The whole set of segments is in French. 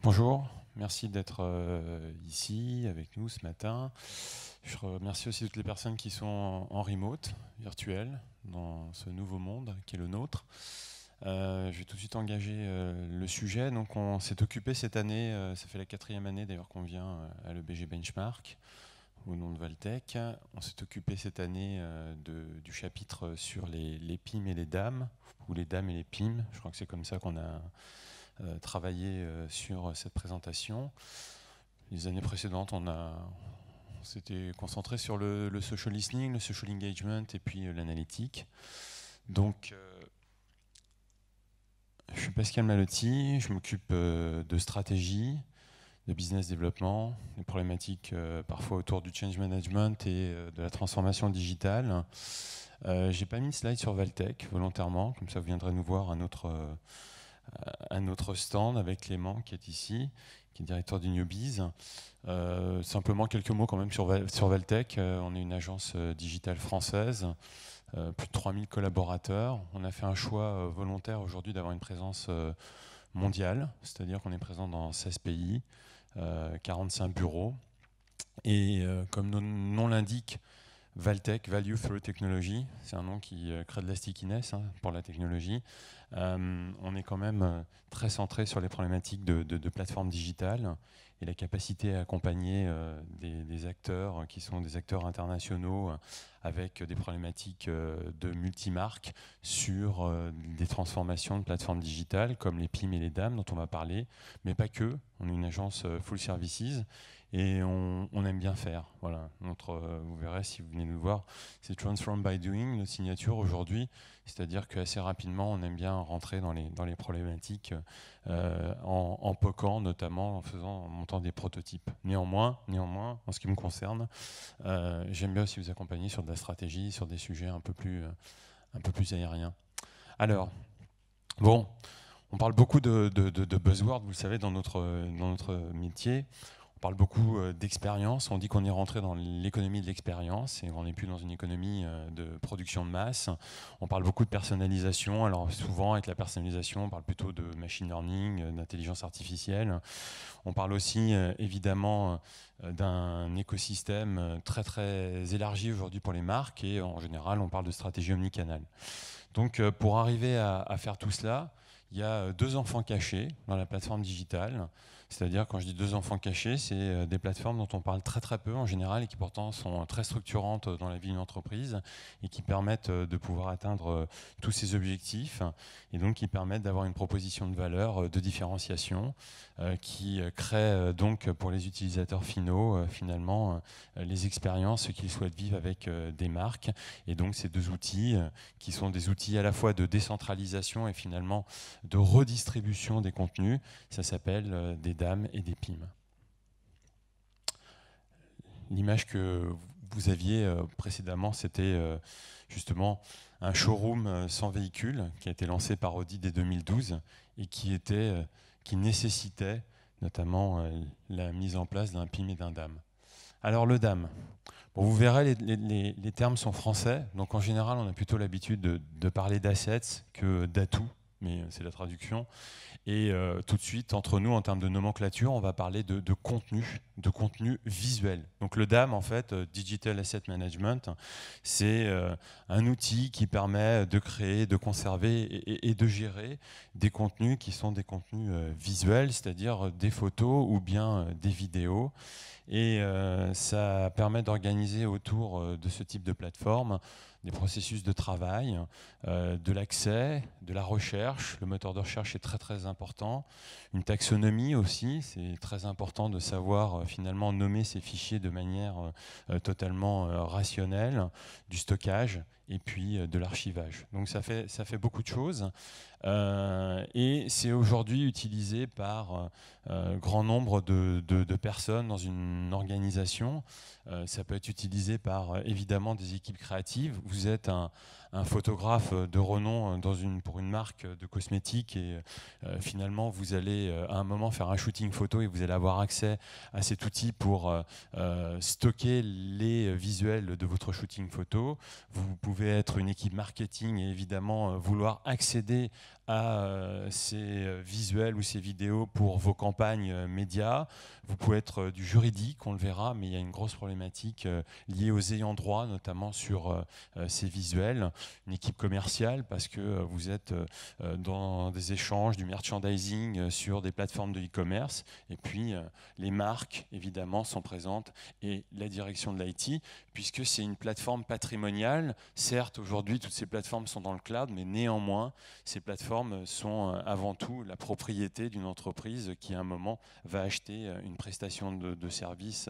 Bonjour, merci d'être ici avec nous ce matin. Je remercie aussi toutes les personnes qui sont en remote, virtuel, dans ce nouveau monde qui est le nôtre. Je vais tout de suite engager le sujet. Donc on s'est occupé cette année, ça fait la 4e année d'ailleurs qu'on vient à l'EBG Benchmark, au nom de Valtech. On s'est occupé cette année du chapitre sur les PIM et les DAM, ou les DAM et les PIM. Je crois que c'est comme ça qu'on a travaillé sur cette présentation. Les années précédentes, on s'était concentré sur le social listening, le social engagement et puis l'analytique. Donc, je suis Pascal Malotti, je m'occupe de stratégie, de business développement, des problématiques parfois autour du change management et de la transformation digitale. J'ai pas mis de slide sur Valtech volontairement, comme ça vous viendrez nous voir à notre stand avec Clément qui est ici, qui est directeur du Newbies. Simplement quelques mots quand même sur Valtech. On est une agence digitale française, plus de 3000 collaborateurs. On a fait un choix volontaire aujourd'hui d'avoir une présence mondiale, c'est-à-dire qu'on est présent dans 16 pays, 45 bureaux. Et comme notre nom l'indique, Valtech, Value Through Technology, c'est un nom qui crée de la stickiness pour la technologie. On est quand même très centré sur les problématiques de plateformes digitales et la capacité à accompagner des acteurs qui sont des acteurs internationaux avec des problématiques de multimarques sur des transformations de plateformes digitales comme les PIM et les DAM dont on va parler, mais pas que. On est une agence full services. Et on aime bien faire. Voilà. Vous verrez si vous venez nous voir, c'est Transform by Doing, notre signature aujourd'hui. C'est-à-dire qu'assez rapidement, on aime bien rentrer dans les problématiques en POCant, notamment en montant des prototypes. Néanmoins, en ce qui me concerne, j'aime bien aussi vous accompagner sur de la stratégie, sur des sujets un peu plus aériens. Alors, bon, on parle beaucoup de buzzwords, vous le savez, dans notre métier. On parle beaucoup d'expérience, on dit qu'on est rentré dans l'économie de l'expérience et on n'est plus dans une économie de production de masse. On parle beaucoup de personnalisation, alors souvent avec la personnalisation on parle plutôt de machine learning, d'intelligence artificielle. On parle aussi évidemment d'un écosystème très très élargi aujourd'hui pour les marques et en général on parle de stratégie omnicanal. Donc pour arriver à faire tout cela, il y a 2 enfants cachés dans la plateforme digitale. C'est-à-dire, quand je dis 2 enfants cachés, c'est des plateformes dont on parle très très peu en général et qui pourtant sont très structurantes dans la vie d'une entreprise et qui permettent de pouvoir atteindre tous ces objectifs et donc qui permettent d'avoir une proposition de valeur de différenciation qui crée donc pour les utilisateurs finaux finalement les expériences qu'ils souhaitent vivre avec des marques. Et donc ces 2 outils qui sont des outils à la fois de décentralisation et finalement de redistribution des contenus, ça s'appelle des DAM et des PIM. L'image que vous aviez précédemment, c'était justement un showroom sans véhicule qui a été lancé par Audi dès 2012 et qui nécessitait notamment la mise en place d'un PIM et d'un DAM. Alors le DAM, bon, vous verrez, les termes sont français, donc en général on a plutôt l'habitude de parler d'assets que d'atouts, mais c'est la traduction. Et tout de suite, entre nous, en termes de nomenclature, on va parler de contenu visuel. Donc le DAM, en fait, Digital Asset Management, c'est un outil qui permet de créer, de conserver et de gérer des contenus qui sont des contenus visuels, c'est-à-dire des photos ou bien des vidéos. Et ça permet d'organiser autour de ce type de plateforme des processus de travail, de l'accès, de la recherche. Le moteur de recherche est très très important. Une taxonomie aussi, c'est très important de savoir finalement nommer ces fichiers de manière totalement rationnelle, du stockage et puis de l'archivage. Donc ça fait beaucoup de choses. Et c'est aujourd'hui utilisé par grand nombre de personnes dans une organisation. Ça peut être utilisé par évidemment des équipes créatives. Vous êtes un photographe de renom pour une marque de cosmétiques et finalement vous allez à un moment faire un shooting photo et vous allez avoir accès à cet outil pour stocker les visuels de votre shooting photo. Vous pouvez pouvez être une équipe marketing et évidemment vouloir accéder à ces visuels ou ces vidéos pour vos campagnes médias. Vous pouvez être du juridique, on le verra, mais il y a une grosse problématique liée aux ayants droit, notamment sur ces visuels. Une équipe commerciale, parce que vous êtes dans des échanges, du merchandising sur des plateformes de e-commerce. Et puis, les marques, évidemment, sont présentes et la direction de l'IT, puisque c'est une plateforme patrimoniale. Certes, aujourd'hui, toutes ces plateformes sont dans le cloud, mais néanmoins, ces plateformes sont avant tout la propriété d'une entreprise qui, à un moment, va acheter une prestation de service,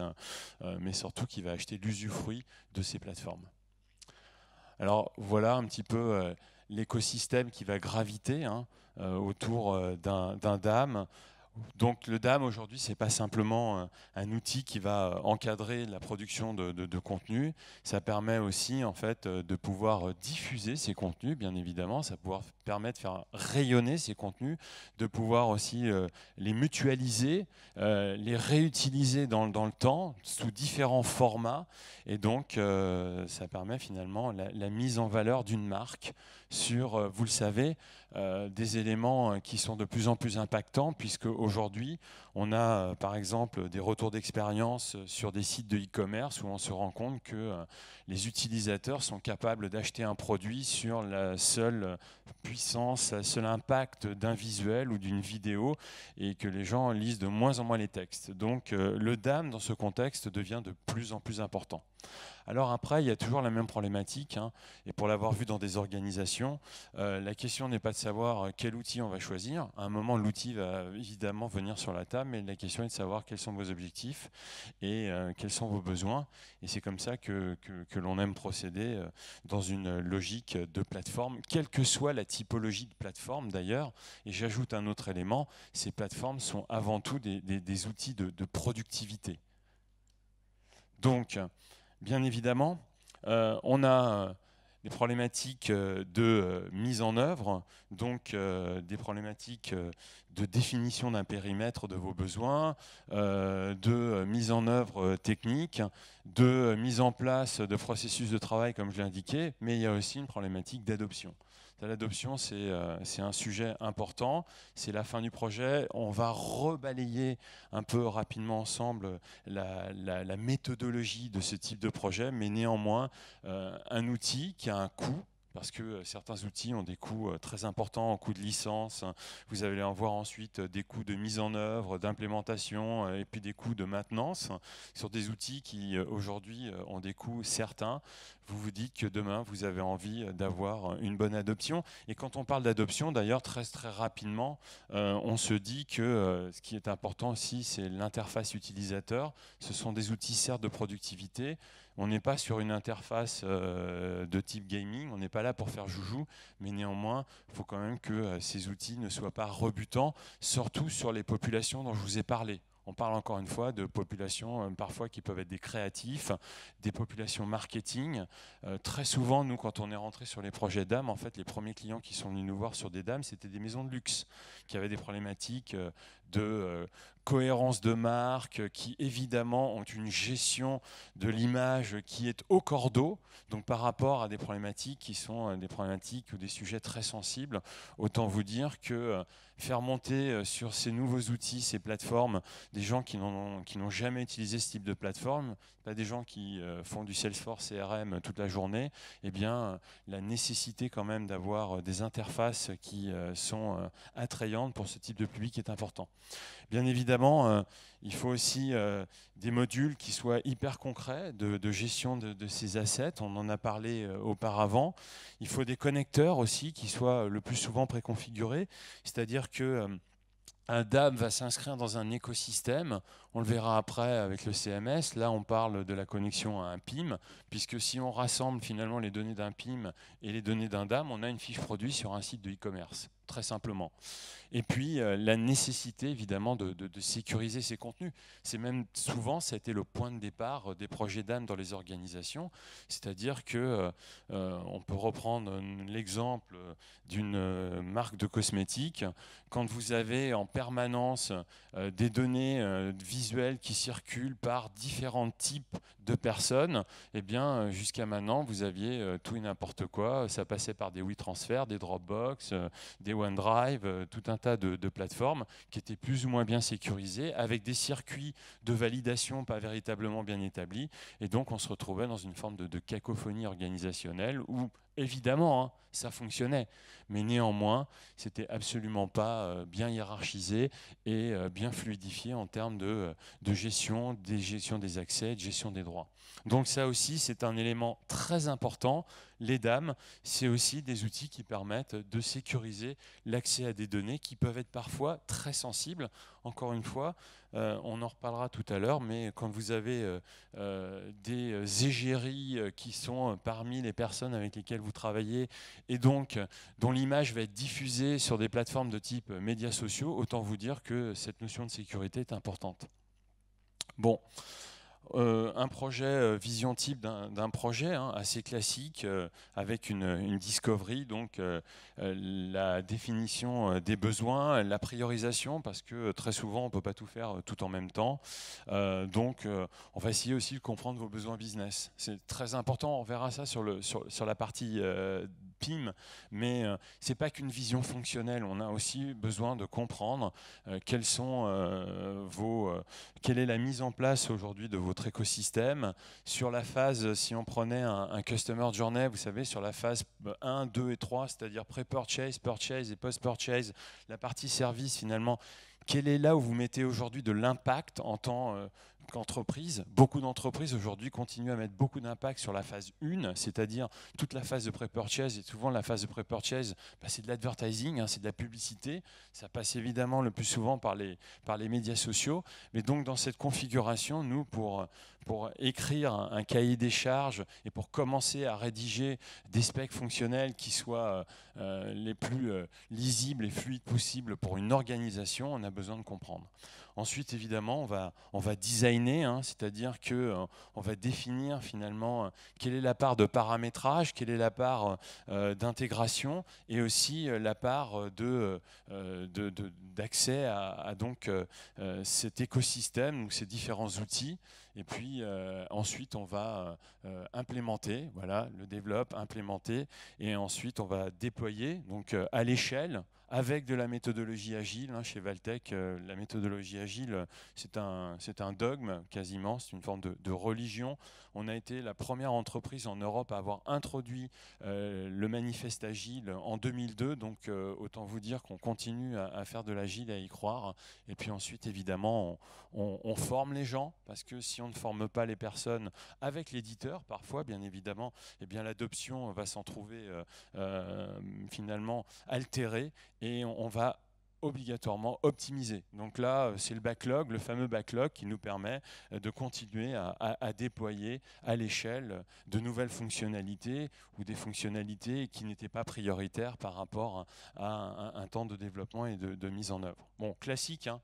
mais surtout qui va acheter l'usufruit de ces plateformes. Alors, voilà un petit peu l'écosystème qui va graviter autour d'un DAM. Donc le DAM aujourd'hui, ce n'est pas simplement un outil qui va encadrer la production de contenu, ça permet aussi en fait de pouvoir diffuser ces contenus, bien évidemment, ça permet de faire rayonner ces contenus, de pouvoir aussi les mutualiser, les réutiliser dans le temps sous différents formats, et donc ça permet finalement la mise en valeur d'une marque sur, vous le savez, des éléments qui sont de plus en plus impactants, puisque aujourd'hui, on a par exemple des retours d'expérience sur des sites de e-commerce où on se rend compte que les utilisateurs sont capables d'acheter un produit sur la seule puissance, le seul impact d'un visuel ou d'une vidéo, et que les gens lisent de moins en moins les textes. Donc le DAM, dans ce contexte, devient de plus en plus important. Alors après, il y a toujours la même problématique, et pour l'avoir vu dans des organisations, la question n'est pas de savoir quel outil on va choisir. À un moment, l'outil va évidemment venir sur la table, mais la question est de savoir quels sont vos objectifs et quels sont vos besoins. Et c'est comme ça que l'on aime procéder dans une logique de plateforme, quelle que soit la typologie de plateforme d'ailleurs. Et j'ajoute un autre élément, ces plateformes sont avant tout des outils de productivité. Donc, bien évidemment, on a des problématiques de mise en œuvre, donc des problématiques de définition d'un périmètre de vos besoins, de mise en œuvre technique, de mise en place de processus de travail, comme je l'ai indiqué, mais il y a aussi une problématique d'adoption. L'adoption, c'est un sujet important, c'est la fin du projet. On va rebalayer un peu rapidement ensemble la méthodologie de ce type de projet, mais néanmoins, un outil qui a un coût, parce que certains outils ont des coûts très importants en coûts de licence. Vous allez en voir ensuite des coûts de mise en œuvre, d'implémentation et puis des coûts de maintenance sur des outils qui aujourd'hui ont des coûts certains. Vous vous dites que demain, vous avez envie d'avoir une bonne adoption. Et quand on parle d'adoption, d'ailleurs, très rapidement, on se dit que ce qui est important aussi, c'est l'interface utilisateur. Ce sont des outils, certes, de productivité. On n'est pas sur une interface de type gaming, on n'est pas là pour faire joujou, mais néanmoins, il faut quand même que ces outils ne soient pas rebutants, surtout sur les populations dont je vous ai parlé. On parle encore une fois de populations parfois qui peuvent être des créatifs, des populations marketing. Très souvent, nous, quand on est rentré sur les projets DAM, en fait, les premiers clients qui sont venus nous voir sur des DAM, c'était des maisons de luxe qui avaient des problématiques de cohérence de marque, qui évidemment ont une gestion de l'image qui est au cordeau, donc par rapport à des problématiques qui sont des problématiques ou des sujets très sensibles. Autant vous dire que faire monter sur ces nouveaux outils, ces plateformes, des gens qui n'ont jamais utilisé ce type de plateforme, pas des gens qui font du Salesforce CRM toute la journée, eh bien, la nécessité quand même d'avoir des interfaces qui sont attrayantes pour ce type de public est important. Bien évidemment, il faut aussi des modules qui soient hyper concrets de gestion de ces assets. On en a parlé auparavant. Il faut des connecteurs aussi qui soient le plus souvent préconfigurés, c'est-à-dire que un DAM va s'inscrire dans un écosystème, on le verra après avec le CMS, là on parle de la connexion à un PIM, puisque si on rassemble finalement les données d'un PIM et les données d'un DAM, on a une fiche produit sur un site de e-commerce, très simplement. Et puis la nécessité évidemment de sécuriser ces contenus. C'est même souvent, ça a été le point de départ des projets DAM dans les organisations, c'est-à-dire que on peut reprendre l'exemple d'une marque de cosmétiques. Quand vous avez en permanence des données visuelles qui circulent par différents types de personnes, eh bien, jusqu'à maintenant, vous aviez tout et n'importe quoi. Ça passait par des WeTransfer, des Dropbox, des OneDrive, tout un tas de plateformes qui étaient plus ou moins bien sécurisées, avec des circuits de validation pas véritablement bien établis. Et donc, on se retrouvait dans une forme de cacophonie organisationnelle où, évidemment, hein, ça fonctionnait, mais néanmoins, c'était absolument pas bien hiérarchisé et bien fluidifié en termes de gestion des accès, de gestion des droits. Donc ça aussi, c'est un élément très important. Les DAM, c'est aussi des outils qui permettent de sécuriser l'accès à des données qui peuvent être parfois très sensibles. Encore une fois, on en reparlera tout à l'heure, mais quand vous avez des égéries qui sont parmi les personnes avec lesquelles vous travaillez et donc dont l'image va être diffusée sur des plateformes de type médias sociaux, autant vous dire que cette notion de sécurité est importante. Bon. Un projet, vision type d'un projet hein, assez classique avec une discovery, donc la définition des besoins, la priorisation, parce que très souvent on ne peut pas tout faire tout en même temps. Donc on va essayer aussi de comprendre vos besoins business. C'est très important, on verra ça sur la partie PIM, mais ce n'est pas qu'une vision fonctionnelle, on a aussi besoin de comprendre quels sont quelle est la mise en place aujourd'hui de votre écosystème. Sur la phase, si on prenait un Customer Journey, vous savez, sur la phase 1, 2 et 3, c'est-à-dire pré-purchase, purchase et post-purchase, la partie service finalement, quelle est là où vous mettez aujourd'hui de l'impact en tant qu'entreprise? Beaucoup d'entreprises aujourd'hui continuent à mettre beaucoup d'impact sur la phase 1, c'est-à-dire toute la phase de pré-purchase. Et souvent, la phase de pré-purchase, c'est de l'advertising, hein, c'est de la publicité. Ça passe évidemment le plus souvent par les médias sociaux. Mais donc, dans cette configuration, nous, pour écrire un cahier des charges et pour commencer à rédiger des specs fonctionnels qui soient les plus lisibles et fluides possibles pour une organisation, on a besoin de comprendre. Ensuite, évidemment, on va designer, hein, c'est-à-dire qu'on va définir finalement quelle est la part de paramétrage, quelle est la part d'intégration et aussi la part d'accès à donc, cet écosystème, donc ces différents outils. Et puis ensuite, on va implémenter, voilà, le développe, implémenter, et ensuite on va déployer donc à l'échelle avec de la méthodologie agile. Hein, chez Valtech, la méthodologie agile, c'est un dogme quasiment, c'est une forme de religion. On a été la première entreprise en Europe à avoir introduit le manifeste agile en 2002, donc autant vous dire qu'on continue à faire de l'agile et à y croire. Et puis ensuite, évidemment, on forme les gens, parce que si on ne forme pas les personnes avec l'éditeur, parfois, bien évidemment, eh bien, l'adoption va s'en trouver finalement altérée et on va obligatoirement optimiser. Donc là, c'est le backlog, le fameux backlog qui nous permet de continuer à déployer à l'échelle de nouvelles fonctionnalités ou des fonctionnalités qui n'étaient pas prioritaires par rapport à un temps de développement et de mise en œuvre. Bon, classique, hein.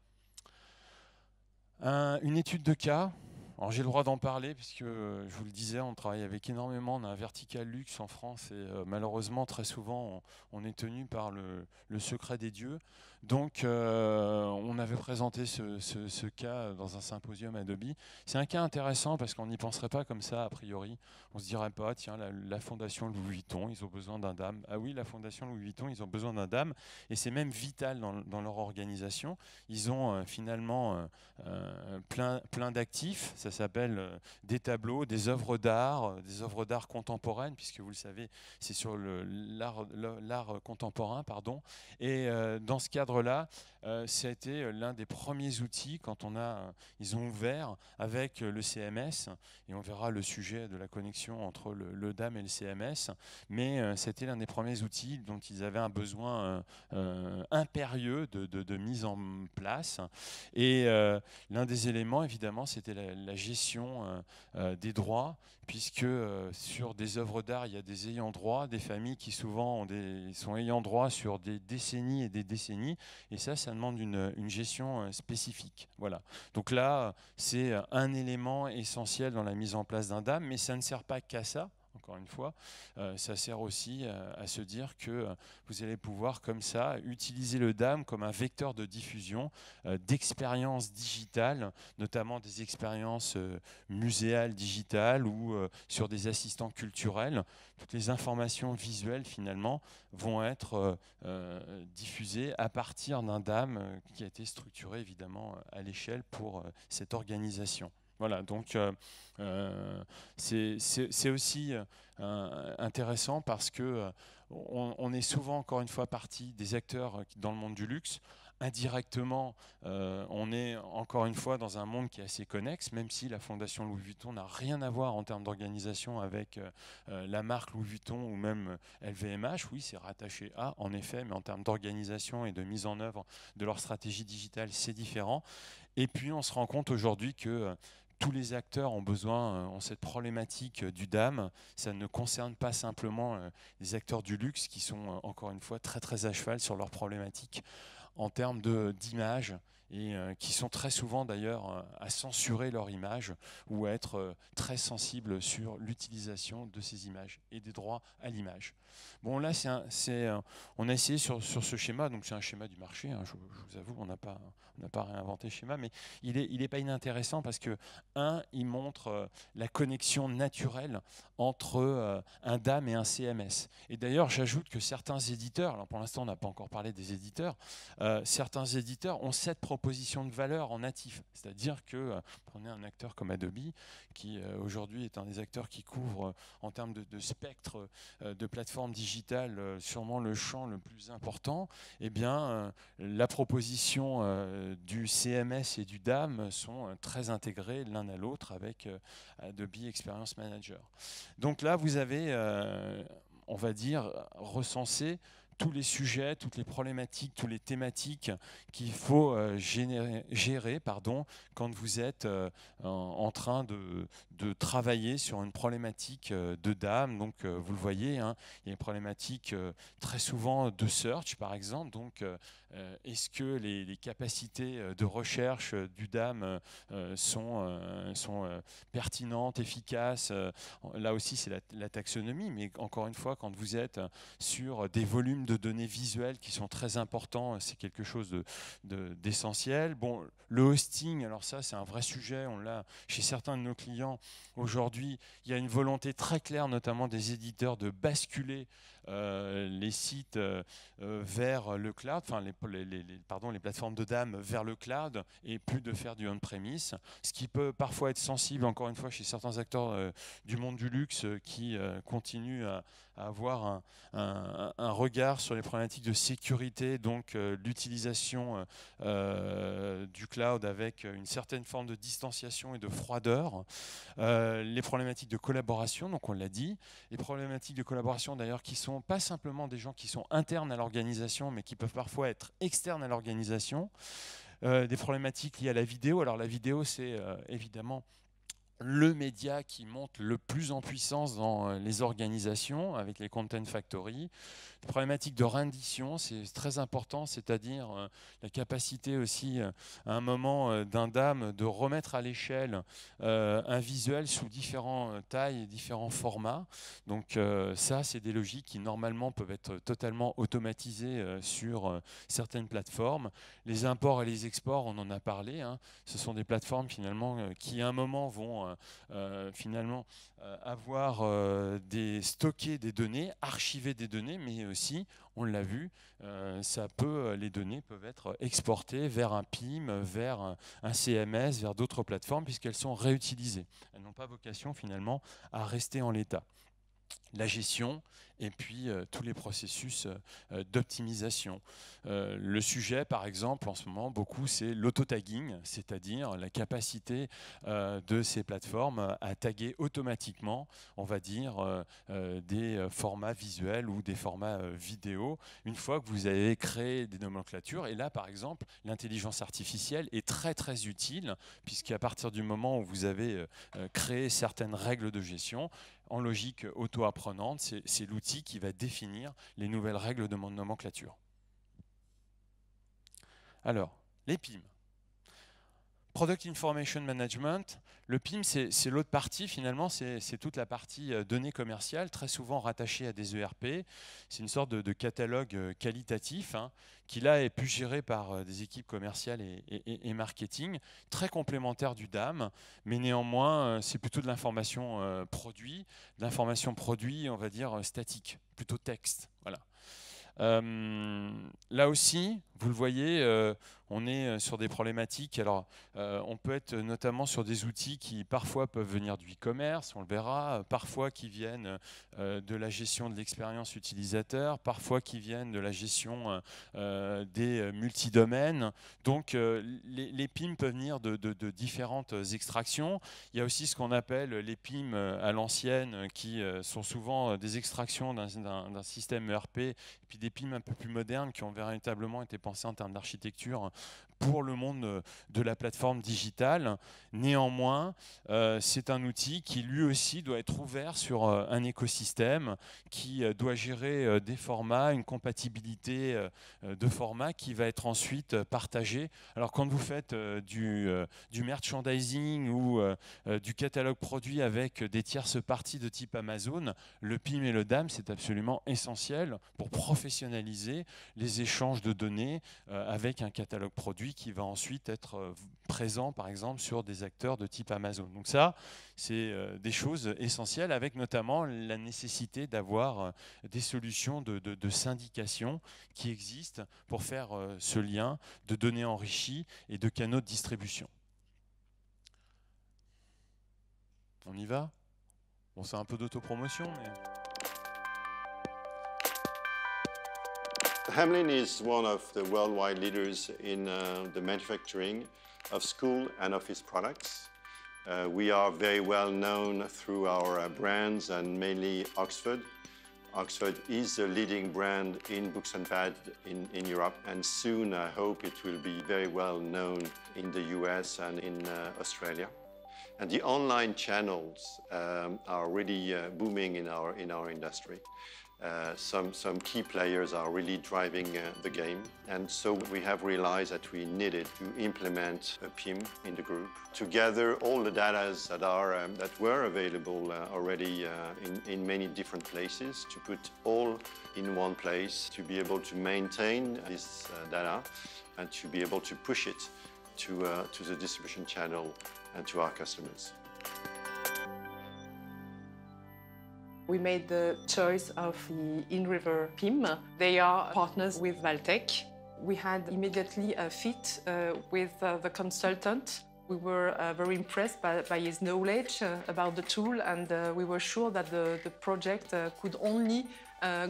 Une étude de cas. Alors j'ai le droit d'en parler puisque je vous le disais, on travaille avec énormément, on a un vertical luxe en France et malheureusement très souvent on est tenu par le secret des dieux. Donc on avait présenté ce cas dans un symposium Adobe. C'est un cas intéressant parce qu'on n'y penserait pas comme ça a priori. On se dirait pas, tiens, la fondation Louis Vuitton, ils ont besoin d'un DAM. Ah oui, la fondation Louis Vuitton, ils ont besoin d'un DAM et c'est même vital dans leur organisation. Ils ont finalement plein d'actifs. Ça s'appelle des tableaux, des œuvres d'art contemporaines, puisque vous le savez, c'est sur l'art contemporain, pardon. Et dans ce cadre-là, ça a été l'un des premiers outils quand ils ont ouvert avec le CMS, et on verra le sujet de la connexion entre le DAM et le CMS, mais c'était l'un des premiers outils dont ils avaient un besoin impérieux de mise en place. Et l'un des éléments, évidemment, c'était la gestion des droits, puisque sur des œuvres d'art, il y a des ayants droit, des familles qui souvent sont ayants droit sur des décennies et des décennies, et ça demande une gestion spécifique. Voilà. Donc là, c'est un élément essentiel dans la mise en place d'un DAM, mais ça ne sert pas qu'à ça. encore une fois, ça sert aussi à se dire que vous allez pouvoir comme ça utiliser le DAM comme un vecteur de diffusion d'expériences digitales, notamment des expériences muséales digitales ou sur des assistants culturels. Toutes les informations visuelles finalement vont être diffusées à partir d'un DAM qui a été structuré évidemment à l'échelle pour cette organisation. Voilà, donc c'est aussi intéressant parce que on est souvent, encore une fois, partie des acteurs dans le monde du luxe. Indirectement, on est encore une fois dans un monde qui est assez connexe, même si la Fondation Louis Vuitton n'a rien à voir en termes d'organisation avec la marque Louis Vuitton ou même LVMH. Oui, c'est rattaché à, en effet, mais en termes d'organisation et de mise en œuvre de leur stratégie digitale, c'est différent. Et puis, on se rend compte aujourd'hui que tous les acteurs ont cette problématique du DAM. Ça ne concerne pas simplement les acteurs du luxe qui sont, encore une fois, très très à cheval sur leurs problématiques en termes d'image et qui sont très souvent d'ailleurs à censurer leur image ou à être très sensibles sur l'utilisation de ces images et des droits à l'image. Bon, là, on a essayé sur ce schéma, donc c'est un schéma du marché, hein, je vous avoue, on n'a pas réinventé le schéma, mais il est pas inintéressant parce que, il montre la connexion naturelle entre un DAM et un CMS. Et d'ailleurs, j'ajoute que certains éditeurs, alors pour l'instant on n'a pas encore parlé des éditeurs, certains éditeurs ont cette proposition de valeur en natif. C'est-à-dire que, prenez un acteur comme Adobe, qui aujourd'hui est un des acteurs qui couvre en termes de spectre de plateformes digitales sûrement le champ le plus important, eh bien, la proposition du CMS et du DAM sont très intégrés l'un à l'autre avec Adobe Experience Manager. Donc là, vous avez, on va dire, recensé tous les sujets, toutes les problématiques, toutes les thématiques qu'il faut gérer quand vous êtes en train de travailler sur une problématique de DAM. Donc, vous le voyez, hein, il y a une problématique très souvent de search, par exemple. Donc, est-ce que les capacités de recherche du DAM sont pertinentes, efficaces? Là aussi, c'est la taxonomie, mais encore une fois, quand vous êtes sur des volumes de données visuelles qui sont très importants, c'est quelque chose d'essentiel. Bon, le hosting, alors ça, c'est un vrai sujet. On l'a chez certains de nos clients. Aujourd'hui, il y a une volonté très claire, notamment des éditeurs, de basculer les sites vers le cloud, enfin les plateformes de DAM vers le cloud et plus de faire du on-premise, ce qui peut parfois être sensible, encore une fois, chez certains acteurs du monde du luxe qui continuent à avoir un regard sur les problématiques de sécurité, donc l'utilisation du cloud avec une certaine forme de distanciation et de froideur. Les problématiques de collaboration, donc on l'a dit, les problématiques de collaboration d'ailleurs qui sont pas simplement des gens qui sont internes à l'organisation, mais qui peuvent parfois être externes à l'organisation. Des problématiques liées à la vidéo. Alors la vidéo, c'est évidemment le média qui monte le plus en puissance dans les organisations avec les Content Factory. Les problématiques de rendition, c'est très important, c'est-à-dire la capacité aussi à un moment d'un DAM de remettre à l'échelle un visuel sous différentes tailles et différents formats. Donc ça, c'est des logiques qui normalement peuvent être totalement automatisées sur certaines plateformes. Les imports et les exports, on en a parlé, hein. Ce sont des plateformes finalement qui à un moment vont finalement avoir stocker des données, archiver des données, mais aussi, on l'a vu, les données peuvent être exportées vers un PIM, vers un CMS, vers d'autres plateformes, puisqu'elles sont réutilisées. Elles n'ont pas vocation finalement à rester en l'état. La gestion et puis tous les processus d'optimisation. Le sujet, par exemple, en ce moment, beaucoup, c'est l'auto-tagging, c'est-à-dire la capacité de ces plateformes à taguer automatiquement, on va dire, des formats visuels ou des formats vidéo, une fois que vous avez créé des nomenclatures. Et là, par exemple, l'intelligence artificielle est très, très utile, puisqu'à partir du moment où vous avez créé certaines règles de gestion, en logique auto-apprenante, c'est l'outil qui va définir les nouvelles règles de nomenclature. Alors, les PIM. Product Information Management, le PIM, c'est l'autre partie finalement, c'est toute la partie données commerciales, très souvent rattachée à des ERP. C'est une sorte de catalogue qualitatif qui là est plus géré par des équipes commerciales et marketing, très complémentaire du DAM, mais néanmoins c'est plutôt de l'information produit, on va dire statique, plutôt texte. Voilà. Là aussi, vous le voyez, on est sur des problématiques. Alors, on peut être notamment sur des outils qui parfois peuvent venir du e-commerce, on le verra, parfois qui viennent de la gestion de l'expérience utilisateur, parfois qui viennent de la gestion des multidomaines. Donc, les PIM peuvent venir de différentes extractions. Il y a aussi ce qu'on appelle les PIM à l'ancienne, qui sont souvent des extractions d'un système ERP, et puis des PIM un peu plus modernes qui ont véritablement été pensées en termes d'architecture pour le monde de la plateforme digitale. Néanmoins, c'est un outil qui lui aussi doit être ouvert sur un écosystème, qui doit gérer des formats, une compatibilité de formats qui va être ensuite partagée. Alors quand vous faites du merchandising ou du catalogue produit avec des tierces parties de type Amazon, le PIM et le DAM, c'est absolument essentiel pour professionnaliser les échanges de données avec un catalogue produit qui va ensuite être présent, par exemple, sur des acteurs de type Amazon. Donc ça, c'est des choses essentielles, avec notamment la nécessité d'avoir des solutions de syndication qui existent pour faire ce lien de données enrichies et de canaux de distribution. On y va? Bon, c'est un peu d'autopromotion, mais... Hamlin is one of the worldwide leaders in the manufacturing of school and office products. We are very well known through our brands and mainly Oxford. Oxford is the leading brand in books and pads in Europe, and soon I hope it will be very well known in the US and in Australia. And the online channels are really booming in our industry. Some key players are really driving the game, and so we have realized that we needed to implement a PIM in the group to gather all the data that were available already in many different places, to put all in one place, to be able to maintain this data and to be able to push it to the distribution channel and to our customers. We made the choice of the InRiver PIM. They are partners with Valtech. We had immediately a fit with the consultant. We were very impressed by his knowledge about the tool, and we were sure that the project could only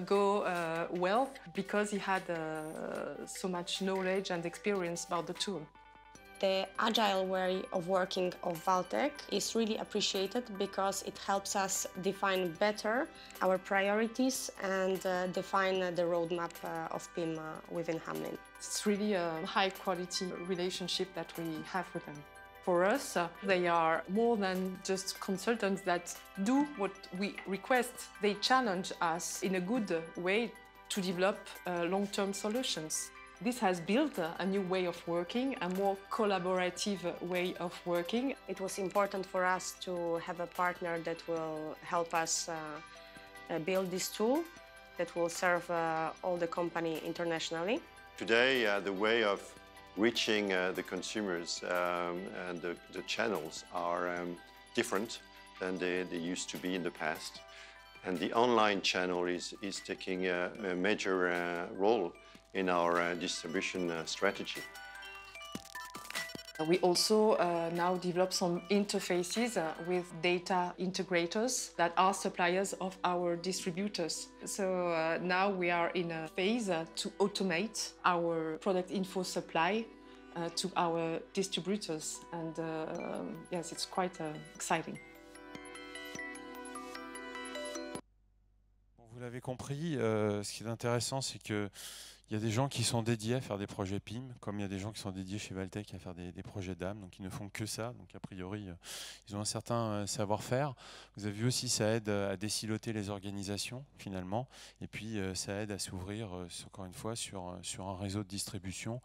go well because he had so much knowledge and experience about the tool. The agile way of working of Valtech is really appreciated because it helps us define better our priorities and define the roadmap of PIM within Hamlin. It's really a high-quality relationship that we have with them. For us, they are more than just consultants that do what we request. They challenge us in a good way to develop long-term solutions. This has built a new way of working, a more collaborative way of working. It was important for us to have a partner that will help us build this tool that will serve all the company internationally. Today, the way of reaching the consumers and the channels are different than they used to be in the past. And the online channel is taking a major role in our distribution strategy. We also now develop some interfaces with data integrators that are suppliers of our distributors. So now we are in a phase to automate our product info supply to our distributors, and yes, it's quite exciting. Vous l'avez compris, ce qui est intéressant, c'est que Il y a des gens qui sont dédiés à faire des projets PIM, comme il y a des gens qui sont dédiés chez Valtech à faire des projets DAM, donc ils ne font que ça. Donc a priori, ils ont un certain savoir-faire. Vous avez vu aussi, ça aide à désiloter les organisations finalement, et puis ça aide à s'ouvrir, encore une fois, sur un réseau de distribution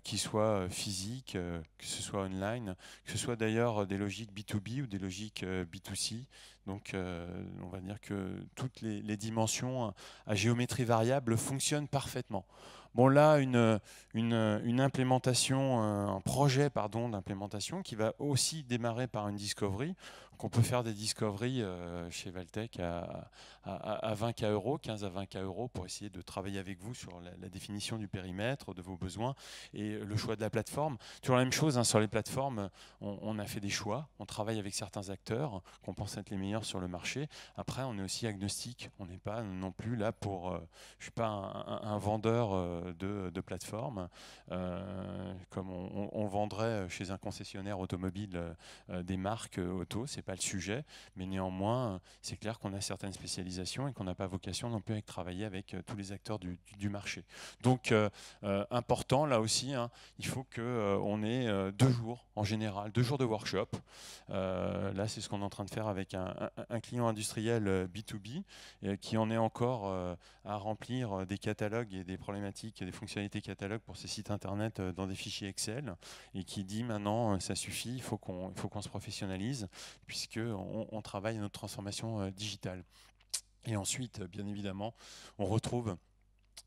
qui soit physique, que ce soit online, que ce soit d'ailleurs des logiques B2B ou des logiques B2C. Donc on va dire que toutes les dimensions à géométrie variable fonctionnent parfaitement. Bon là, une implémentation, un projet d'implémentation qui va aussi démarrer par une discovery. Qu'on peut faire des discoveries chez Valtech à 20 000 €, 15 à 20 000 € pour essayer de travailler avec vous sur la définition du périmètre, de vos besoins et le choix de la plateforme. Toujours la même chose, hein, sur les plateformes, on a fait des choix, on travaille avec certains acteurs qu'on pense être les meilleurs sur le marché. Après, on est aussi agnostique, on n'est pas non plus là pour, je ne suis pas un vendeur de plateforme, comme on vendrait chez un concessionnaire automobile des marques auto, c'est pas le sujet, mais néanmoins, c'est clair qu'on a certaines spécialisations et qu'on n'a pas vocation non plus à travailler avec tous les acteurs du marché. Donc, important, là aussi, hein, il faut qu'on ait 2 jours, en général, 2 jours de workshop. Là, c'est ce qu'on est en train de faire avec un client industriel B2B qui en est encore à remplir des catalogues et des problématiques, des fonctionnalités catalogues pour ses sites internet dans des fichiers Excel et qui dit maintenant, ça suffit, il faut qu'on se professionnalise puisqu'on travaille à notre transformation digitale. Et ensuite, bien évidemment, on retrouve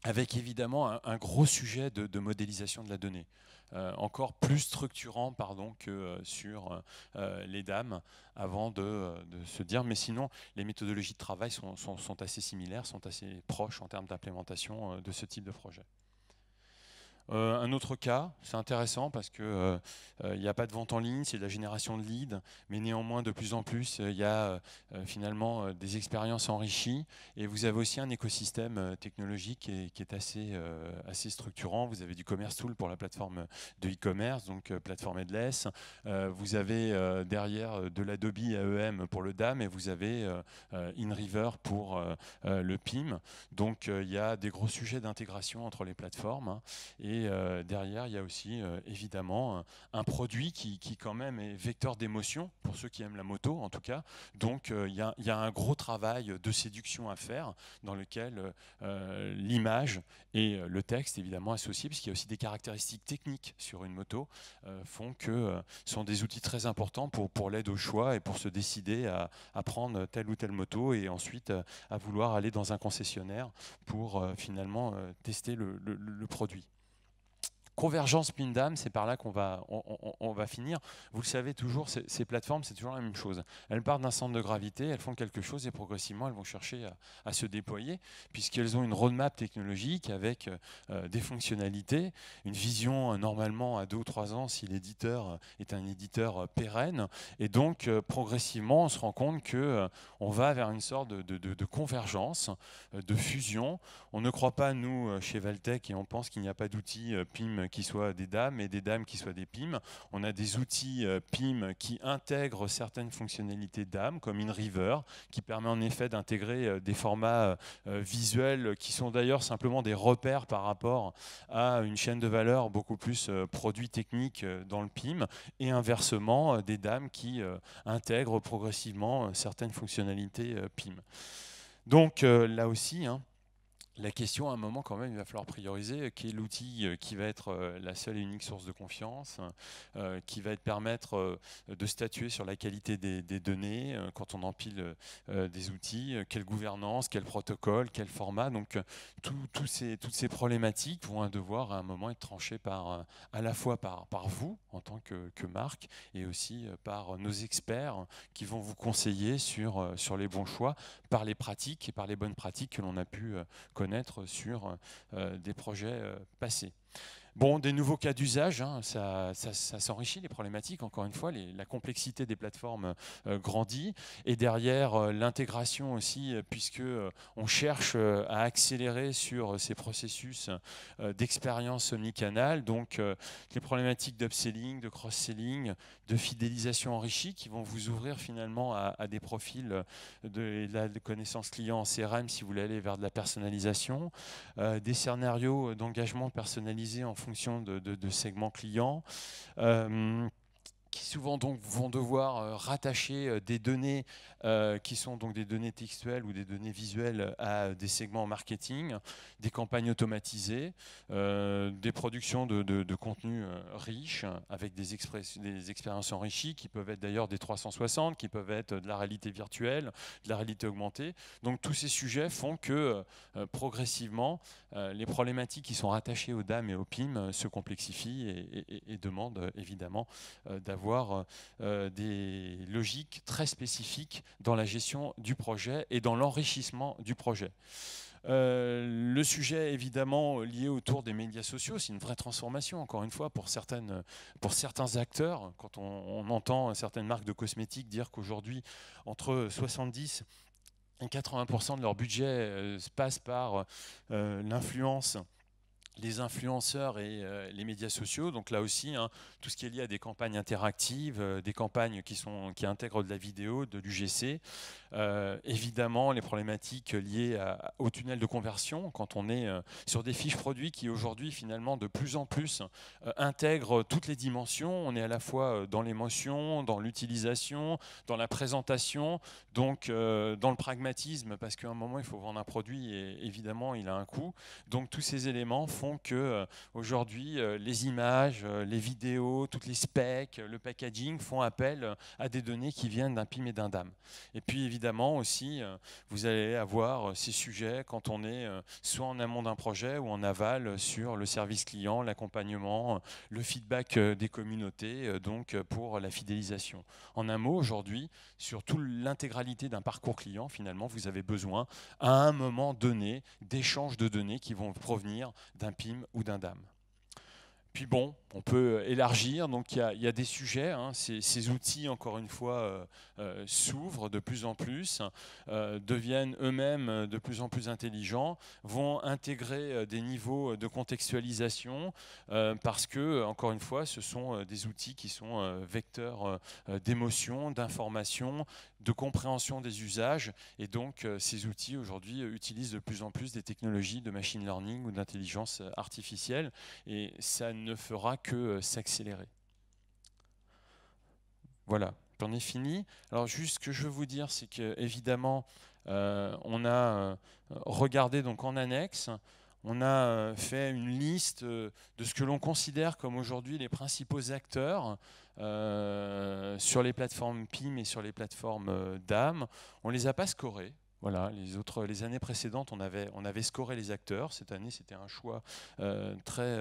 avec évidemment un gros sujet de modélisation de la donnée. Encore plus structurant que sur les dames avant de se dire, mais sinon les méthodologies de travail sont assez similaires, sont assez proches en termes d'implémentation de ce type de projet. Un autre cas, c'est intéressant parce qu'il n'y a pas de vente en ligne, c'est de la génération de leads, mais néanmoins de plus en plus il y a finalement des expériences enrichies et vous avez aussi un écosystème technologique qui est assez structurant. Vous avez du Commerce Tool pour la plateforme de e-commerce, donc plateforme headless. Vous avez derrière de l'Adobe AEM pour le DAM et vous avez InRiver pour le PIM. Donc il y a des gros sujets d'intégration entre les plateformes, hein, et derrière, il y a aussi évidemment un produit qui quand même est vecteur d'émotion, pour ceux qui aiment la moto en tout cas. Donc il y a un gros travail de séduction à faire dans lequel l'image et le texte évidemment associés, parce qu'il y a aussi des caractéristiques techniques sur une moto, font que sont des outils très importants pour l'aide au choix et pour se décider à prendre telle ou telle moto et ensuite à vouloir aller dans un concessionnaire pour finalement tester le produit. Convergence PIM-DAM, c'est par là qu'on va finir. Vous le savez toujours, ces plateformes, c'est toujours la même chose. Elles partent d'un centre de gravité, elles font quelque chose et progressivement, elles vont chercher à se déployer puisqu'elles ont une roadmap technologique avec des fonctionnalités, une vision normalement à 2 ou 3 ans si l'éditeur est un éditeur pérenne. Et donc, progressivement, on se rend compte qu'on va vers une sorte de convergence, de fusion. On ne croit pas, nous, chez Valtech, et on pense qu'il n'y a pas d'outils PIM qui soient des dames et des dames qui soient des PIM. On a des outils PIM qui intègrent certaines fonctionnalités dames, comme InRiver, qui permet en effet d'intégrer des formats visuels qui sont d'ailleurs simplement des repères par rapport à une chaîne de valeur beaucoup plus produit technique dans le PIM, et inversement des dames qui intègrent progressivement certaines fonctionnalités PIM. Donc là aussi, hein, la question, à un moment, quand même, il va falloir prioriser quel est l'outil qui va être la seule et unique source de confiance, qui va permettre de statuer sur la qualité des données quand on empile des outils, quelle gouvernance, quel protocole, quel format. Donc, toutes ces problématiques vont devoir, à un moment, être tranchées à la fois par vous, en tant que marque, et aussi par nos experts qui vont vous conseiller sur les bons choix, par les pratiques et par les bonnes pratiques que l'on a pu connaître sur des projets passés. Bon, des nouveaux cas d'usage, hein, ça s'enrichit, les problématiques. Encore une fois, la complexité des plateformes grandit. Et derrière, l'intégration aussi, puisque on cherche à accélérer sur ces processus d'expérience omnicanal. Donc, les problématiques d'upselling, de cross-selling, de fidélisation enrichie qui vont vous ouvrir finalement à des profils de la connaissance client en CRM si vous voulez aller vers de la personnalisation, des scénarios d'engagement personnalisés en fonction de segments clients, qui souvent donc vont devoir rattacher des données qui sont donc des données textuelles ou des données visuelles à des segments marketing, des campagnes automatisées, des productions de contenus riches avec des expériences enrichies qui peuvent être d'ailleurs des 360, qui peuvent être de la réalité virtuelle, de la réalité augmentée. Donc tous ces sujets font que progressivement les problématiques qui sont rattachées aux DAM et aux PIM se complexifient et demandent évidemment d'avoir des logiques très spécifiques dans la gestion du projet et dans l'enrichissement du projet. Le sujet évidemment lié autour des médias sociaux, c'est une vraie transformation encore une fois pour certains acteurs. Quand on entend certaines marques de cosmétiques dire qu'aujourd'hui entre 70 et 80% de leur budget se passe par l'influence, les influenceurs et les médias sociaux. Donc là aussi, hein, tout ce qui est lié à des campagnes interactives, des campagnes qui intègrent de la vidéo, de l'UGC. Évidemment, les problématiques liées au tunnel de conversion, quand on est sur des fiches produits qui aujourd'hui, finalement, de plus en plus intègrent toutes les dimensions. On est à la fois dans l'émotion, dans l'utilisation, dans la présentation, donc dans le pragmatisme, parce qu'à un moment, il faut vendre un produit et évidemment, il a un coût. Donc tous ces éléments font que aujourd'hui les images, les vidéos, toutes les specs, le packaging font appel à des données qui viennent d'un PIM et d'un DAM. Et puis évidemment aussi, vous allez avoir ces sujets quand on est soit en amont d'un projet ou en aval sur le service client, l'accompagnement, le feedback des communautés, donc pour la fidélisation. En un mot, aujourd'hui, sur toute l'intégralité d'un parcours client, finalement, vous avez besoin à un moment donné d'échanges de données qui vont provenir d'un PIM ou d'un DAM. Puis bon, on peut élargir, donc il y a des sujets, hein, ces outils, encore une fois, s'ouvrent de plus en plus, deviennent eux-mêmes de plus en plus intelligents, vont intégrer des niveaux de contextualisation, parce que, encore une fois, ce sont des outils qui sont vecteurs d'émotion, d'information, de compréhension des usages, et donc ces outils aujourd'hui utilisent de plus en plus des technologies de machine learning ou d'intelligence artificielle, et ça ne fera que s'accélérer. Voilà, j'en ai fini. Alors juste ce que je veux vous dire, c'est qu'évidemment, on a regardé donc en annexe, on a fait une liste de ce que l'on considère comme aujourd'hui les principaux acteurs sur les plateformes PIM et sur les plateformes DAM. On ne les a pas scorés. Voilà, les années précédentes, on avait scoré les acteurs. Cette année, c'était un choix très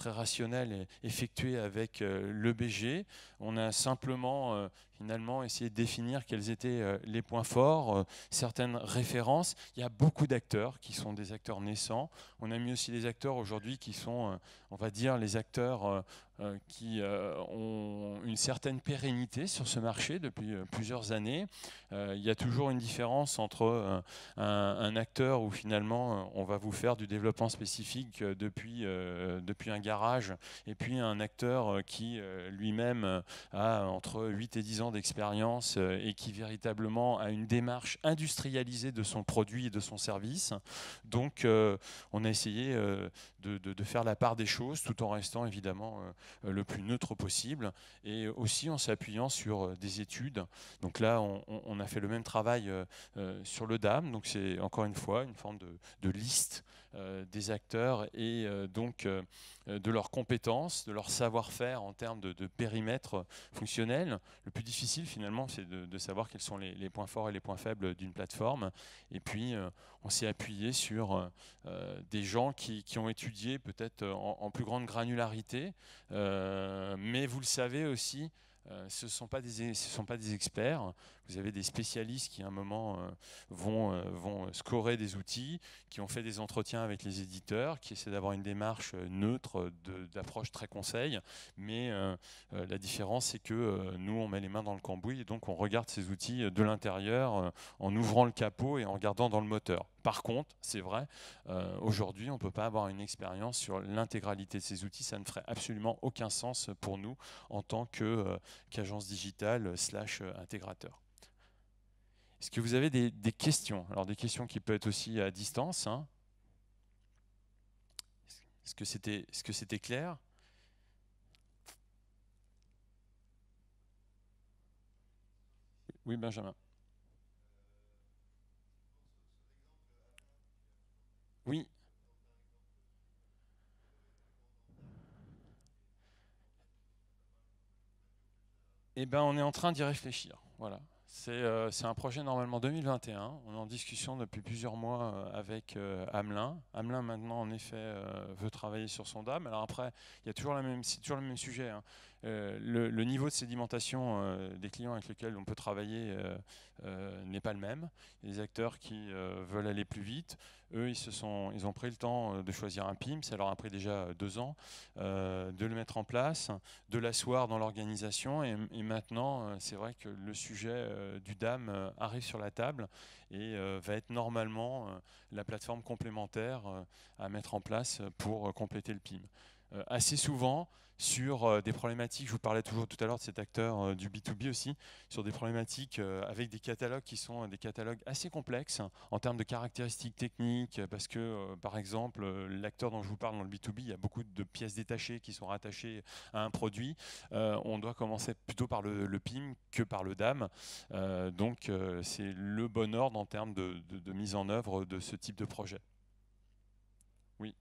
rationnel et effectué avec l'EBG. On a simplement finalement essayé de définir quels étaient les points forts, certaines références. Il y a beaucoup d'acteurs qui sont des acteurs naissants. On a mis aussi des acteurs aujourd'hui qui sont, on va dire, les acteurs qui ont une certaine pérennité sur ce marché depuis plusieurs années. Il y a toujours une différence entre un acteur où finalement on va vous faire du développement spécifique depuis un garage et puis un acteur qui lui-même a entre 8 et 10 ans d'expérience et qui véritablement a une démarche industrialisée de son produit et de son service. Donc on a essayé de faire la part des choses tout en restant évidemment le plus neutre possible et aussi en s'appuyant sur des études. Donc là, on a fait le même travail sur le DAM. Donc c'est encore une fois une forme de liste des acteurs et donc de leurs compétences, de leur savoir-faire en termes de périmètre fonctionnel. Le plus difficile finalement, c'est de savoir quels sont les points forts et les points faibles d'une plateforme. Et puis on s'est appuyé sur des gens qui ont étudié peut-être en plus grande granularité, mais vous le savez aussi, Ce ne sont pas des experts. Vous avez des spécialistes qui, à un moment, vont scorer des outils, qui ont fait des entretiens avec les éditeurs, qui essaient d'avoir une démarche neutre, d'approche très conseil. Mais la différence, c'est que nous, on met les mains dans le cambouis et donc on regarde ces outils de l'intérieur en ouvrant le capot et en regardant dans le moteur. Par contre, c'est vrai, aujourd'hui, on ne peut pas avoir une expérience sur l'intégralité de ces outils. Ça ne ferait absolument aucun sens pour nous en tant qu'agence digitale / intégrateur. Est-ce que vous avez des questions? Alors des questions qui peuvent être aussi à distance. Hein. Est-ce que c'était clair? Oui, Benjamin. Oui. Eh ben, on est en train d'y réfléchir. Voilà. C'est un projet normalement 2021. On est en discussion depuis plusieurs mois avec Hamelin. Hamelin maintenant en effet veut travailler sur son DAM. Alors après, il y a toujours c'est toujours le même sujet. Hein. Le niveau de sédimentation des clients avec lesquels on peut travailler n'est pas le même. Il y a des acteurs qui veulent aller plus vite. Eux, ils ont pris le temps de choisir un PIM. Ça leur a pris déjà 2 ans de le mettre en place, de l'asseoir dans l'organisation. Et maintenant, c'est vrai que le sujet du DAM arrive sur la table et va être normalement la plateforme complémentaire à mettre en place pour compléter le PIM. Assez souvent, sur des problématiques, je vous parlais toujours tout à l'heure de cet acteur du B2B aussi, sur des problématiques avec des catalogues qui sont des catalogues assez complexes en termes de caractéristiques techniques, parce que par exemple, l'acteur dont je vous parle dans le B2B, il y a beaucoup de pièces détachées qui sont rattachées à un produit. On doit commencer plutôt par le PIM que par le DAM. Donc c'est le bon ordre en termes de mise en œuvre de ce type de projet. Oui.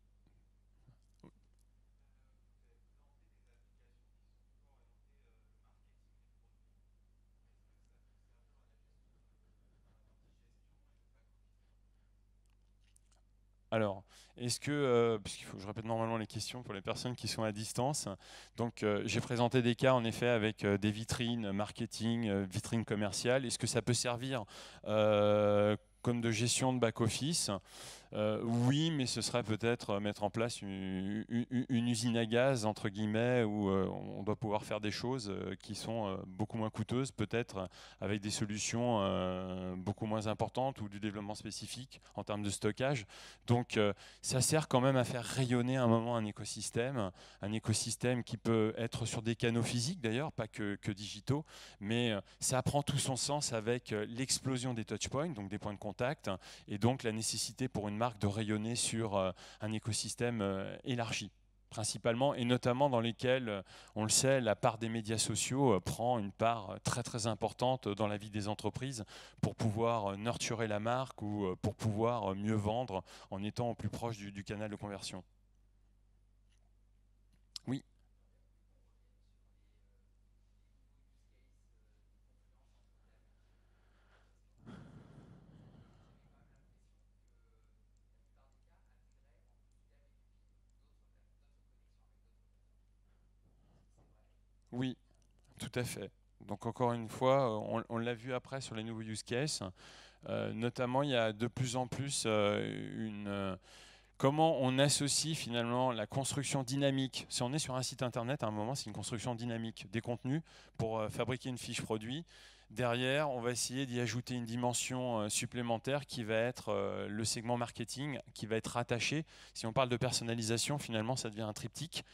Alors, est-ce que, puisqu'il faut que je répète normalement les questions pour les personnes qui sont à distance, donc j'ai présenté des cas en effet avec des vitrines marketing, vitrines commerciales. Est-ce que ça peut servir comme de gestion de back-office? Oui, mais ce serait peut-être mettre en place une usine à gaz, entre guillemets, où on doit pouvoir faire des choses qui sont beaucoup moins coûteuses, peut-être avec des solutions beaucoup moins importantes ou du développement spécifique en termes de stockage. Donc ça sert quand même à faire rayonner à un moment un écosystème qui peut être sur des canaux physiques d'ailleurs, pas que digitaux, mais ça prend tout son sens avec l'explosion des touchpoints, donc des points de contact, et donc la nécessité pour une marque de rayonner sur un écosystème élargi principalement, et notamment dans lesquels, on le sait, la part des médias sociaux prend une part très très importante dans la vie des entreprises pour pouvoir nurturer la marque ou pour pouvoir mieux vendre en étant au plus proche du canal de conversion. Oui. Oui, tout à fait. Donc encore une fois, on l'a vu après sur les nouveaux use cases. Notamment, il y a de plus en plus comment on associe finalement la construction dynamique. Si on est sur un site internet, à un moment, c'est une construction dynamique des contenus pour fabriquer une fiche produit. Derrière, on va essayer d'y ajouter une dimension supplémentaire qui va être le segment marketing, qui va être rattaché. Si on parle de personnalisation, finalement, ça devient un triptyque.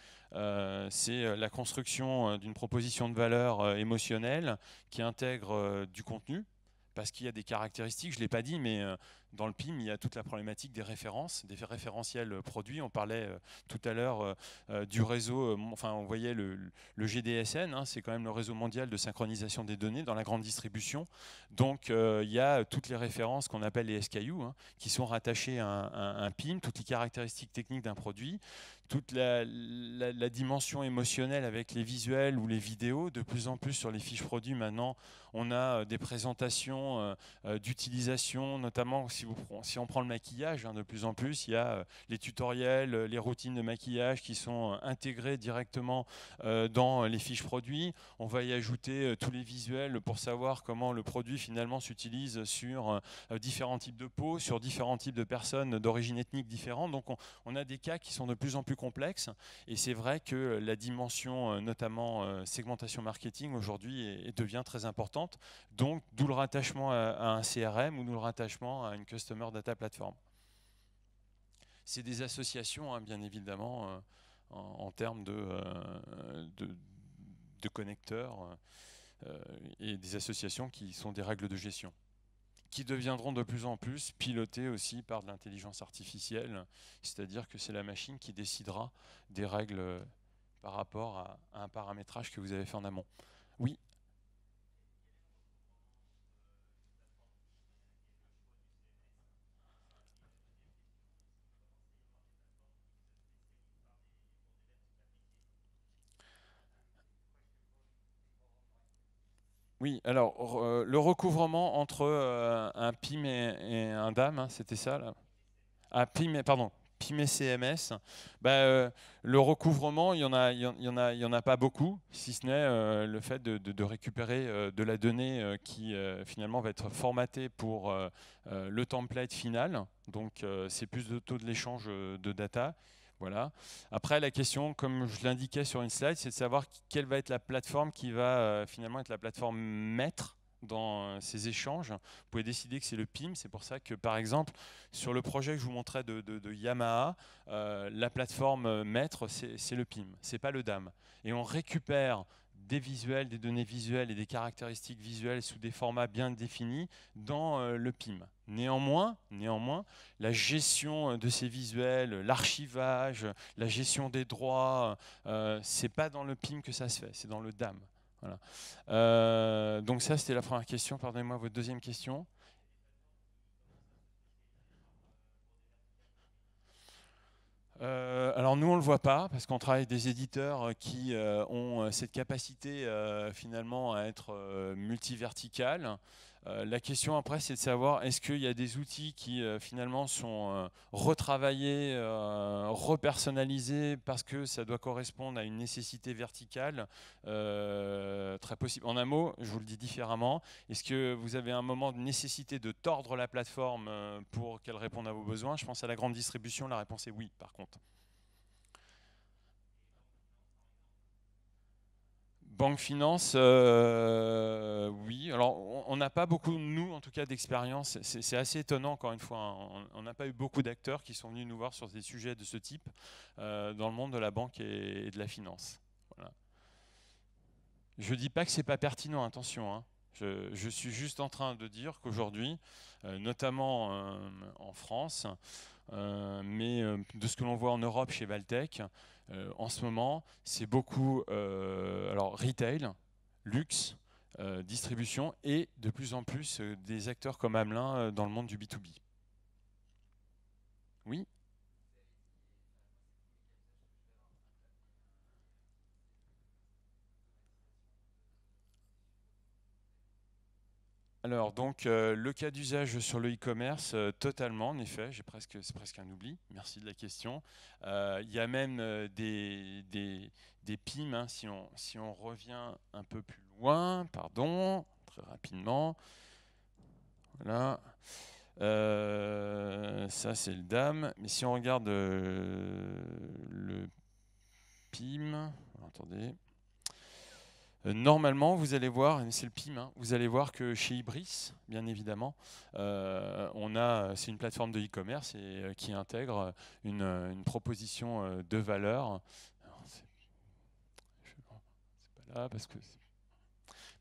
C'est la construction d'une proposition de valeur émotionnelle qui intègre du contenu, parce qu'il y a des caractéristiques, je ne l'ai pas dit, mais dans le PIM, il y a toute la problématique des références, des référentiels produits. On parlait tout à l'heure du réseau, enfin on voyait le GDSN, hein, c'est quand même le réseau mondial de synchronisation des données dans la grande distribution. Donc il y a toutes les références qu'on appelle les SKU, hein, qui sont rattachées à un PIM, toutes les caractéristiques techniques d'un produit, toute la dimension émotionnelle avec les visuels ou les vidéos. De plus en plus sur les fiches produits maintenant, on a des présentations d'utilisation, notamment si si on prend le maquillage, hein, de plus en plus, il y a les tutoriels, les routines de maquillage qui sont intégrées directement dans les fiches produits. On va y ajouter tous les visuels pour savoir comment le produit finalement s'utilise sur différents types de peau, sur différents types de personnes d'origine ethnique différentes. Donc on a des cas qui sont de plus en plus complexes, et c'est vrai que la dimension notamment segmentation marketing aujourd'hui devient très importante, donc d'où le rattachement à un CRM ou d'où le rattachement à une Customer Data Platform. C'est des associations, hein, bien évidemment, en termes de connecteurs, et des associations qui sont des règles de gestion, qui deviendront de plus en plus pilotées aussi par de l'intelligence artificielle, c'est-à-dire que c'est la machine qui décidera des règles par rapport à un paramétrage que vous avez fait en amont. Oui. Oui, alors le recouvrement entre un PIM et un DAM, hein, c'était ça là. Ah, PIM, pardon, PIM et CMS. Le recouvrement, il y en a pas beaucoup, si ce n'est le fait de récupérer de la donnée qui finalement va être formatée pour le template final. Donc c'est plus de taux de l'échange de data. Voilà. Après, la question, comme je l'indiquais sur une slide, c'est de savoir quelle va être la plateforme qui va finalement être la plateforme maître dans ces échanges. Vous pouvez décider que c'est le PIM. C'est pour ça que, par exemple, sur le projet que je vous montrais de Yamaha, la plateforme maître, c'est le PIM, c'est pas le DAM. Et on récupère des visuels, des données visuelles et des caractéristiques visuelles sous des formats bien définis dans le PIM. Néanmoins, la gestion de ces visuels, l'archivage, la gestion des droits, c'est pas dans le PIM que ça se fait, c'est dans le DAM. Voilà. Donc ça, c'était la première question. Pardonnez-moi, votre deuxième question. Alors nous on ne le voit pas parce qu'on travaille avec des éditeurs qui ont cette capacité finalement à être multiverticale. La question après c'est de savoir est-ce qu'il y a des outils qui finalement sont retravaillés, repersonnalisés parce que ça doit correspondre à une nécessité verticale, très possible. En un mot, je vous le dis différemment, est-ce que vous avez un moment de nécessité de tordre la plateforme pour qu'elle réponde à vos besoins? Je pense à la grande distribution, la réponse est oui par contre. Banque finance, oui. Alors, on n'a pas beaucoup, nous, en tout cas, d'expérience. C'est assez étonnant, encore une fois. Hein. On n'a pas eu beaucoup d'acteurs qui sont venus nous voir sur des sujets de ce type dans le monde de la banque et de la finance. Voilà. Je ne dis pas que ce n'est pas pertinent, attention. Hein. Je suis juste en train de dire qu'aujourd'hui, notamment en France, mais de ce que l'on voit en Europe chez Valtech, en ce moment, c'est beaucoup alors retail, luxe, distribution et de plus en plus des acteurs comme Hamelin dans le monde du B2B. Oui. Alors, donc, le cas d'usage sur le e-commerce, totalement, en effet, c'est presque un oubli, merci de la question. Il y a même des PIM, hein, si on revient un peu plus loin, pardon, très rapidement. Voilà. Ça, c'est le DAM. Mais si on regarde le PIM, attendez. Normalement, vous allez voir, c'est le PIM, hein, vous allez voir que chez Ibris, bien évidemment, c'est une plateforme de e-commerce et qui intègre une proposition de valeur. C'est pas là parce que.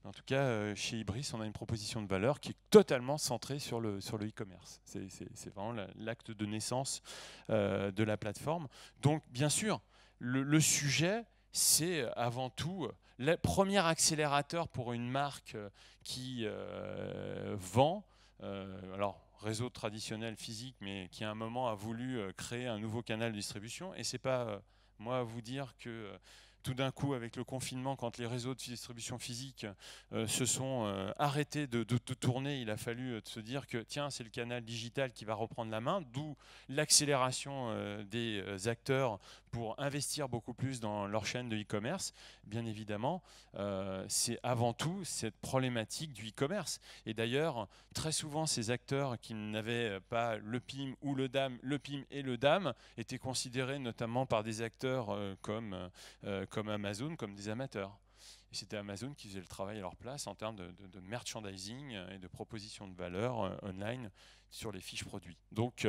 En tout cas, chez Ibris, on a une proposition de valeur qui est totalement centrée sur le e-commerce. C'est vraiment l'acte de naissance de la plateforme. Donc, bien sûr, le sujet, c'est avant tout le premier accélérateur pour une marque qui vend, alors réseau traditionnel physique, mais qui à un moment a voulu créer un nouveau canal de distribution. Et c'est pas moi à vous dire que tout d'un coup, avec le confinement, quand les réseaux de distribution physique se sont arrêtés de tourner, il a fallu se dire que tiens, c'est le canal digital qui va reprendre la main, d'où l'accélération des acteurs pour investir beaucoup plus dans leur chaîne de e-commerce. Bien évidemment, c'est avant tout cette problématique du e-commerce. Et d'ailleurs, très souvent, ces acteurs qui n'avaient pas le PIM ou le DAM, le PIM et le DAM, étaient considérés notamment par des acteurs comme Amazon, comme des amateurs. Et c'était Amazon qui faisait le travail à leur place en termes de merchandising et de proposition de valeur online sur les fiches produits. Donc,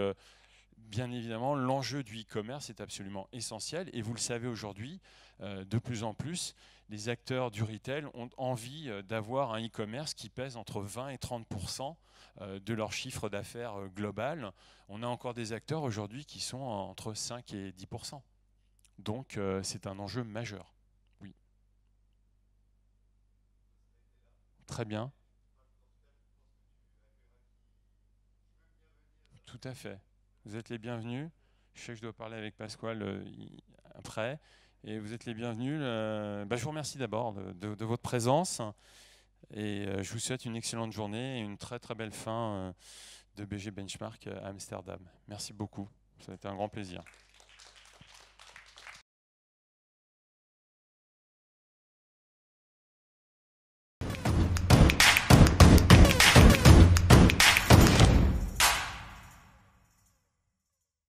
bien évidemment, l'enjeu du e-commerce est absolument essentiel. Et vous le savez aujourd'hui, de plus en plus, les acteurs du retail ont envie d'avoir un e-commerce qui pèse entre 20 et 30% de leur chiffre d'affaires global. On a encore des acteurs aujourd'hui qui sont entre 5 et 10%. Donc, c'est un enjeu majeur. Oui. Très bien. Tout à fait. Vous êtes les bienvenus. Je sais que je dois parler avec Pasquale après. Et vous êtes les bienvenus. Je vous remercie d'abord de votre présence. Et je vous souhaite une excellente journée et une très très belle fin de BG Benchmark à Amsterdam. Merci beaucoup. Ça a été un grand plaisir.